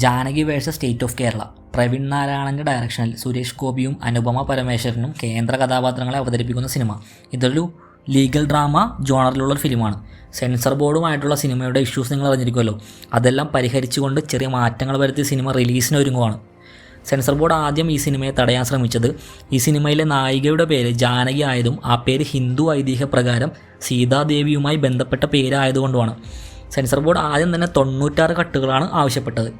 Janaki versus state of Kerala. Praveen നാരായണൻ്റെ ഡയറക്ഷനിൽ സുരേഷ് ഗോപിയും അനുപമ പരമേശ്വരനും കേന്ദ്ര കഥാപാത്രങ്ങളെ അവതരിപ്പിക്കുന്ന സിനിമ. ഇതൊരു ലീഗൽ ഡ്രാമ ജോണറിലുള്ള ഒരു ഫിലിമാണ്. സെൻസർ ബോർഡുമായിട്ടുള്ള സിനിമയുടെ ഇഷ്യൂസ് നിങ്ങൾ അറിഞ്ഞിരിക്കുമല്ലോ. അതെല്ലാം പരിഹരിച്ചുകൊണ്ട് ചെറിയ മാറ്റങ്ങൾ വരുത്തിയ സിനിമ റിലീസിന് ഒരുങ്ങുവാണ്. സെൻസർ ബോർഡ് ആദ്യം ഈ സിനിമയെ തടയാൻ ശ്രമിച്ചത് ഈ സിനിമയിലെ നായികയുടെ പേര് ജാനകി ആയതും ആ പേര് ഹിന്ദു ഐതിഹ്യപ്രകാരം സീതാദേവിയുമായി ബന്ധപ്പെട്ട പേരായതുകൊണ്ടുമാണ്. സെൻസർ ബോർഡ് ആദ്യം തന്നെ 96 കട്ടുകളാണ് ആവശ്യപ്പെട്ടത്.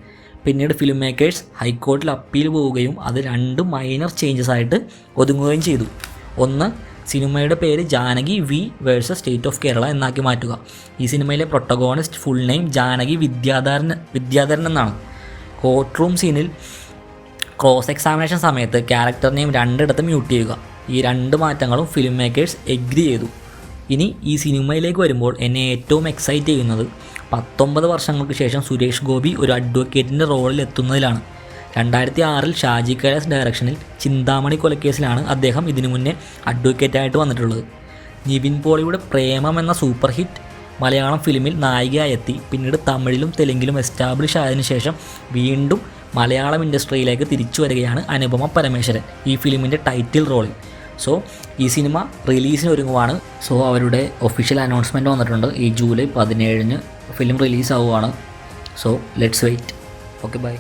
പിന്നീട് ഫിലിം മേക്കേഴ്സ് ഹൈക്കോടതിയിൽ അപ്പീൽ പോവുകയും അത് 2 മൈനർ ചേഞ്ചസ് ആയിട്ട് ഒതുങ്ങുകയും ചെയ്തു. ഒന്ന്, സിനിമയുടെ പേര് Janaki V versus state of Kerala എന്നാക്കി മാറ്റുക. ഈ സിനിമയിലെ protagonist full name Janaki Vidyadharan എന്നാണ്. കോർട്ട് റൂം സീനിൽ ക്രോസ് എക്സാമിനേഷൻ സമയത്ത് ക്യാരക്ടർ നെയിം 2 ഇടത്ത് മ്യൂട്ട് ചെയ്യുക. ഈ 2 മാറ്റങ്ങളും ഫിലിം മേക്കേഴ്സ് എഗ്രി ചെയ്തു. ഇനി ഈ സിനിമയിലേക്ക് വരുമ്പോൾ എന്നെ ഏറ്റവും എക്സൈറ്റ് ചെയ്യുന്നത് 19 വർഷങ്ങൾക്ക് ശേഷം സുരേഷ് ഗോപി ഒരു അഡ്വക്കേറ്റിൻ്റെ റോളിൽ എത്തുന്നതിലാണ്. 2006 ഷാജി കൈലാസ് ഡയറക്ഷനിൽ ചിന്താമണി കൊലക്കേസിലാണ് അദ്ദേഹം ഇതിനു മുന്നേ അഡ്വക്കേറ്റായിട്ട് വന്നിട്ടുള്ളത്. നിവിൻ പോളിയുടെ പ്രേമം എന്ന സൂപ്പർ ഹിറ്റ് മലയാളം ഫിലിമിൽ നായികയായി എത്തി. പിന്നീട് തമിഴിലും തെലുങ്കിലും എസ്റ്റാബ്ലിഷ് ആയതിനു ശേഷം വീണ്ടും മലയാളം ഇൻഡസ്ട്രിയിലേക്ക് തിരിച്ചു വരികയാണ് അനുപമ പരമേശ്വരൻ ഈ ഫിലിമിൻ്റെ ടൈറ്റിൽ റോളിൽ. സോ ഈ സിനിമ റിലീസിന് ഒരുങ്ങുവാണ്. സോ അവരുടെ ഒഫീഷ്യൽ അനൗൺസ്മെൻറ്റ് വന്നിട്ടുണ്ട്. ഈ ജൂലൈ 17 ഫിലിം റിലീസ് ആവുകയാണ്. So let's wait. Okay, by.